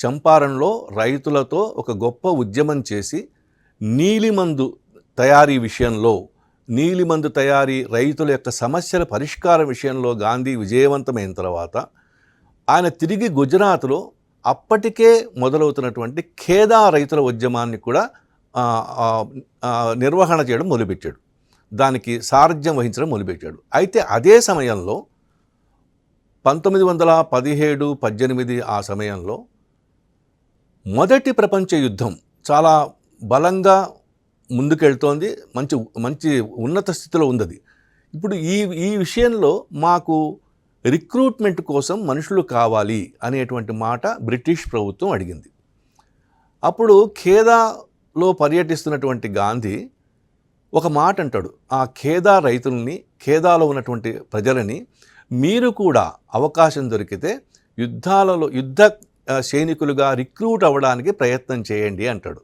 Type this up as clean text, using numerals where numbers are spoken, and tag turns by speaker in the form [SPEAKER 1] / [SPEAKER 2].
[SPEAKER 1] చంపారణ్లో రైతులతో ఒక గొప్ప ఉద్యమం చేసి నీలిమందు తయారీ విషయంలో, నీలిమందు తయారీ రైతుల యొక్క సమస్యల పరిష్కారం విషయంలో గాంధీ విజయవంతమైన తర్వాత ఆయన తిరిగి గుజరాత్లో అప్పటికే మొదలవుతున్నటువంటి ఖేదా రైతుల ఉద్యమాన్ని కూడా నిర్వహణ చేయడం మొదలుపెట్టాడు. దానికి సారథ్యం వహించడం మొదలుపెట్టాడు. అయితే అదే సమయంలో 1917, 18 ఆ సమయంలో మొదటి ప్రపంచ యుద్ధం చాలా బలంగా ముందుకెళ్తోంది. మంచి ఉన్నత స్థితిలో ఉంది. ఇప్పుడు ఈ విషయంలో మాకు రిక్రూట్మెంట్ కోసం మనుషులు కావాలి అనేటువంటి మాట బ్రిటిష్ ప్రభుత్వం అడిగింది. అప్పుడు ఖేదాలో పర్యటిస్తున్నటువంటి గాంధీ ఒక మాట అంటాడు, ఆ ఖేదా రైతుల్ని, ఖేదాలో ఉన్నటువంటి ప్రజలని మీరు కూడా అవకాశం దొరికితే యుద్ధ సైనికులుగా రిక్రూట్ అవ్వడానికి ప్రయత్నం చేయండి అంటాడు.